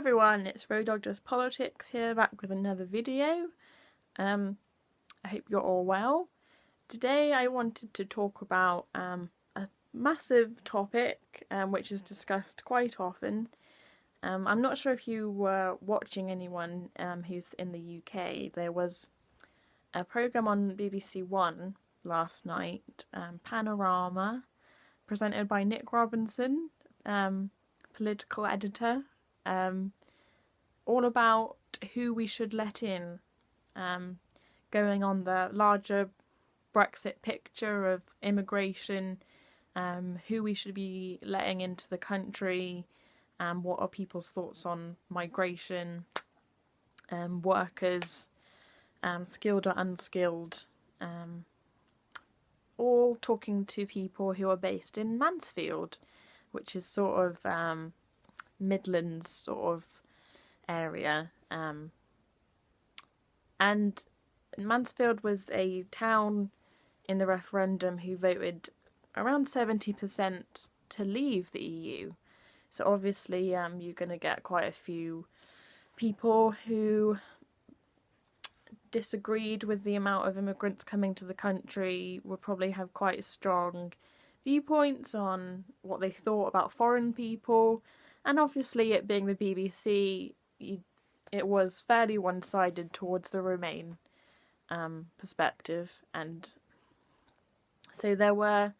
everyone, it's Road Dog Does Politics here, back with another video. I hope you're all well. Today I wanted to talk about a massive topic which is discussed quite often. I'm not sure if you were watching anyone who's in the UK. There was a programme on BBC One last night, Panorama, presented by Nick Robinson, political editor, all about who we should let in, going on the larger Brexit picture of immigration, who we should be letting into the country, what are people's thoughts on migration, workers, skilled or unskilled, all talking to people who are based in Mansfield, which is sort of Midlands sort of area, and Mansfield was a town in the referendum who voted around 70% to leave the EU. So obviously you're going to get quite a few people who disagreed with the amount of immigrants coming to the country, would probably have quite strong viewpoints on what they thought about foreign people, and obviously it being the BBC, it was fairly one-sided towards the Remain perspective, and so there were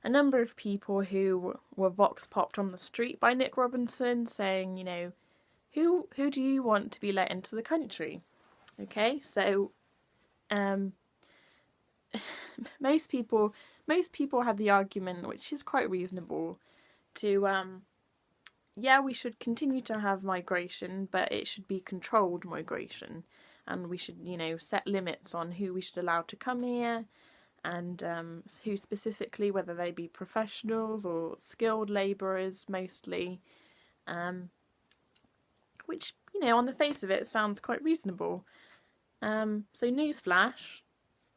a number of people who were vox popped on the street by Nick Robinson saying, you know, who do you want to be let into the country? Okay, so most people have the argument, which is quite reasonable, to yeah, we should continue to have migration, but it should be controlled migration, and we should, you know, set limits on who we should allow to come here, and who specifically, whether they be professionals or skilled labourers mostly, which, you know, on the face of it sounds quite reasonable. So newsflash,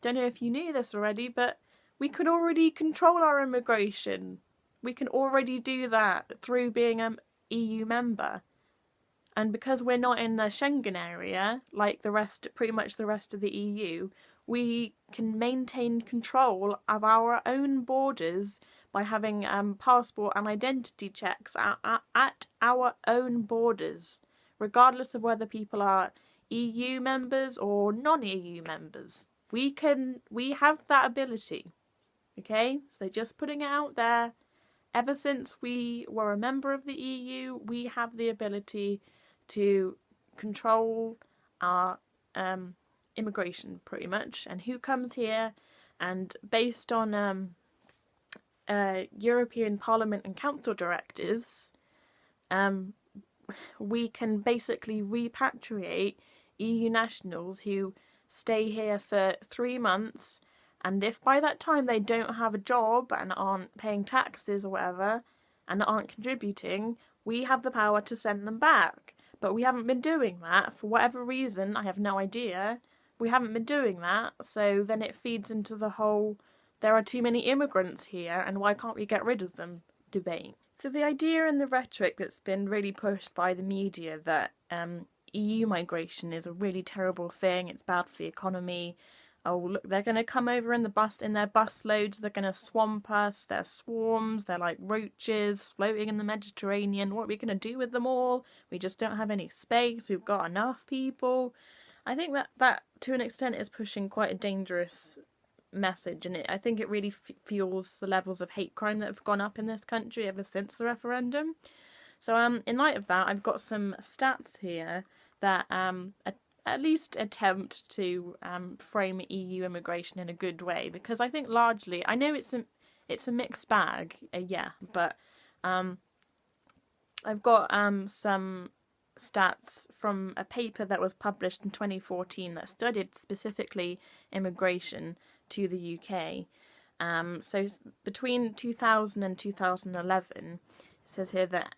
don't know if you knew this already, but we can already control our immigration. We can already do that through being an EU member. And because we're not in the Schengen area, like pretty much the rest of the EU, we can maintain control of our own borders by having passport and identity checks at our own borders, regardless of whether people are EU members or non-EU members. We have that ability. Okay, so just putting it out there. Ever since we were a member of the EU, we have the ability to control our immigration, pretty much, and who comes here. And based on European Parliament and Council directives, we can basically repatriate EU nationals who stay here for 3 months, and if by that time they don't have a job and aren't paying taxes or whatever, and aren't contributing, we have the power to send them back. But we haven't been doing that for whatever reason. I have no idea. We haven't been doing that, so then it feeds into the whole there are too many immigrants here and why can't we get rid of them debate. So the idea and the rhetoric that's been really pushed by the media that EU migration is a really terrible thing, it's bad for the economy. Oh, look, they're going to come over in their bus loads, they're going to swamp us, they're swarms, they're like roaches floating in the Mediterranean. What are we going to do with them all? We just don't have any space, we've got enough people. I think that to an extent is pushing quite a dangerous message, and I think it really fuels the levels of hate crime that have gone up in this country ever since the referendum. So in light of that, I've got some stats here that at least attempt to frame EU immigration in a good way, because I think largely, I know it's a mixed bag, yeah, but I've got some stats from a paper that was published in 2014 that studied specifically immigration to the UK. So between 2000 and 2011, it says here that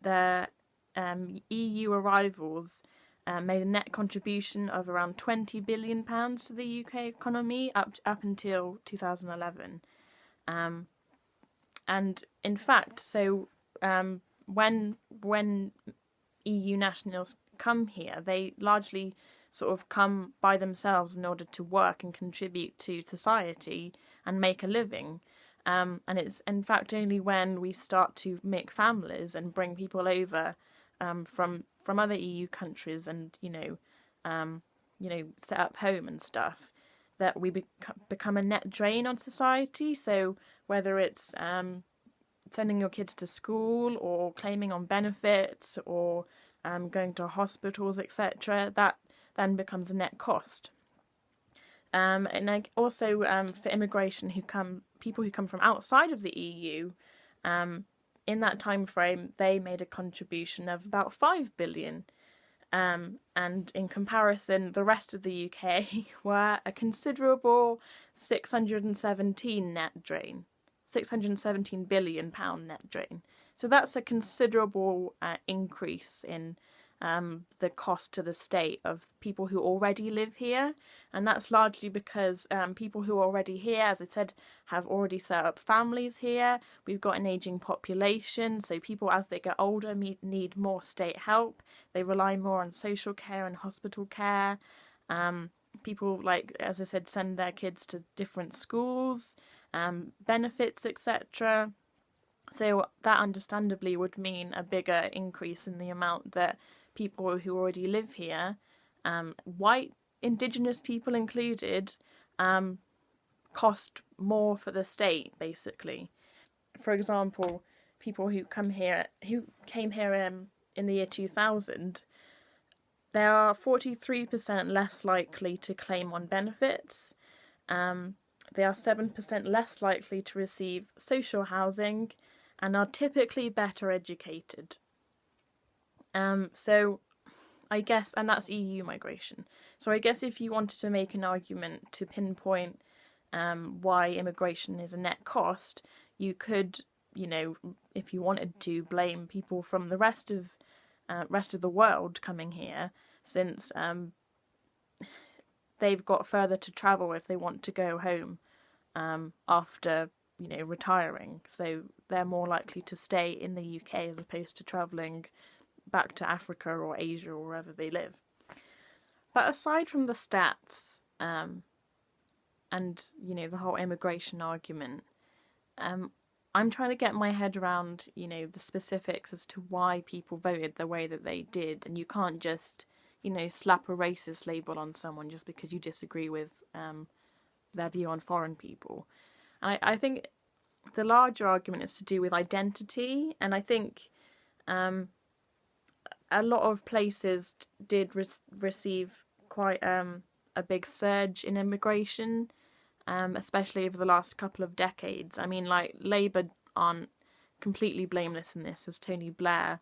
the EU arrivals made a net contribution of around £20 billion to the UK economy up until 2011. And in fact, so when EU nationals come here, they largely sort of come by themselves in order to work and contribute to society and make a living. And it's in fact only when we start to make families and bring people over from other EU countries and set up home and stuff that we become a net drain on society. So whether it's sending your kids to school or claiming on benefits or going to hospitals, etc., that then becomes a net cost. And also for immigration people who come from outside of the EU, in that time frame, they made a contribution of about 5 billion. And in comparison, the rest of the UK were a considerable 617 net drain. £617 billion net drain. So that's a considerable increase in the cost to the state of people who already live here. And that's largely because people who are already here, as I said, have already set up families here. We've got an ageing population, so people as they get older need more state help. They rely more on social care and hospital care. People, like, as I said, send their kids to different schools, benefits, etc. So that understandably would mean a bigger increase in the amount that people who already live here, white, indigenous people included, cost more for the state, basically. For example, people who came here in the year 2000, they are 43% less likely to claim on benefits. They are 7% less likely to receive social housing and are typically better educated. So I guess, and that's EU migration. So I guess if you wanted to make an argument to pinpoint why immigration is a net cost, you could, if you wanted to, blame people from the rest of the world coming here, since they've got further to travel if they want to go home after retiring. So they're more likely to stay in the UK as opposed to travelling back to Africa or Asia or wherever they live. But aside from the stats and the whole immigration argument, I'm trying to get my head around the specifics as to why people voted the way that they did, and you can't just slap a racist label on someone just because you disagree with their view on foreign people. And I think the larger argument is to do with identity, and I think a lot of places did receive quite a big surge in immigration, especially over the last couple of decades. I mean, like, Labour aren't completely blameless in this, as Tony Blair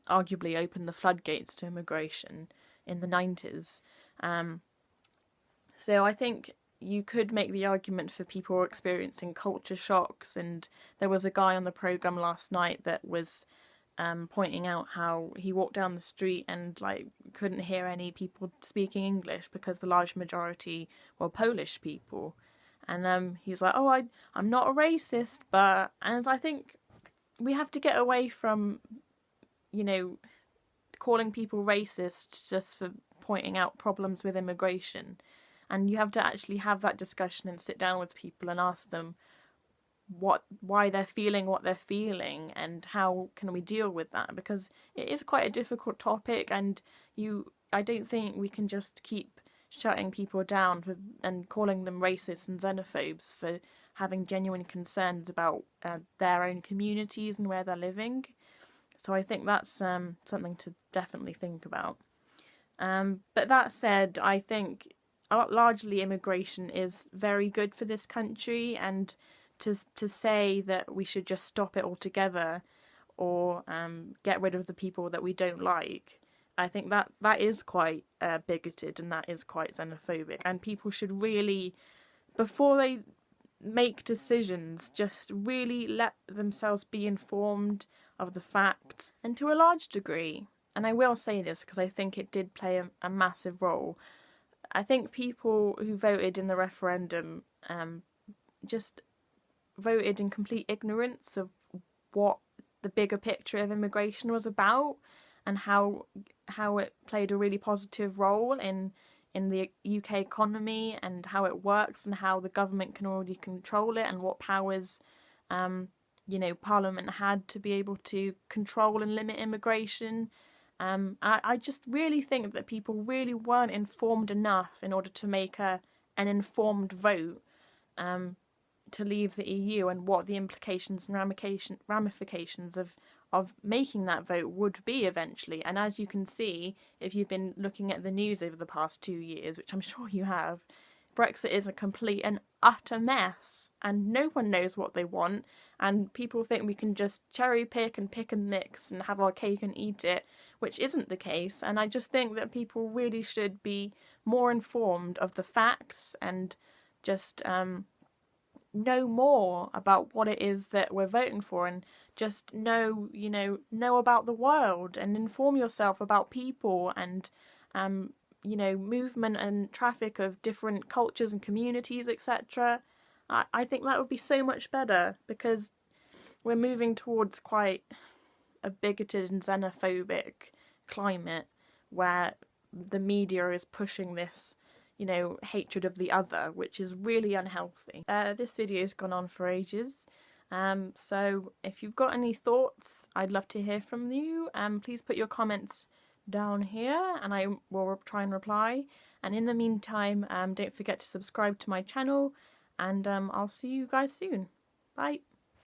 arguably opened the floodgates to immigration in the 90s. So I think you could make the argument for people experiencing culture shocks, and there was a guy on the programme last night that was pointing out how he walked down the street and couldn't hear any people speaking English because the large majority were Polish people. And he's like, oh, I'm not a racist, but... And I think we have to get away from, calling people racist just for pointing out problems with immigration. And you have to actually have that discussion and sit down with people and ask them why they're feeling what they're feeling and how can we deal with that, because it is quite a difficult topic, and I don't think we can just keep shutting people down and calling them racists and xenophobes for having genuine concerns about their own communities and where they're living. So I think that's something to definitely think about. But that said, I think largely immigration is very good for this country, and to say that we should just stop it altogether or get rid of the people that we don't like, I think that is quite bigoted and that is quite xenophobic, and people should really, before they make decisions, just really let themselves be informed of the facts. And to a large degree, and I will say this because I think it did play a massive role, I think people who voted in the referendum just voted in complete ignorance of what the bigger picture of immigration was about. and how it played a really positive role in the UK economy, and how it works, and how the government can already control it, and what powers Parliament had to be able to control and limit immigration. I just really think that people really weren't informed enough in order to make an informed vote to leave the EU, and what the implications and ramifications of making that vote would be eventually. And as you can see, if you've been looking at the news over the past 2 years, which I'm sure you have, Brexit is a complete and utter mess, and no one knows what they want, and people think we can just cherry pick and mix and have our cake and eat it, which isn't the case. And I just think that people really should be more informed of the facts, and just know more about what it is that we're voting for, and just know about the world, and inform yourself about people, and movement and traffic of different cultures and communities, etc. I think that would be so much better, because we're moving towards quite a bigoted and xenophobic climate where the media is pushing this hatred of the other, which is really unhealthy. This video's gone on for ages, so if you've got any thoughts, I'd love to hear from you. Please put your comments down here, and I will try and reply. And in the meantime, don't forget to subscribe to my channel, and I'll see you guys soon. Bye.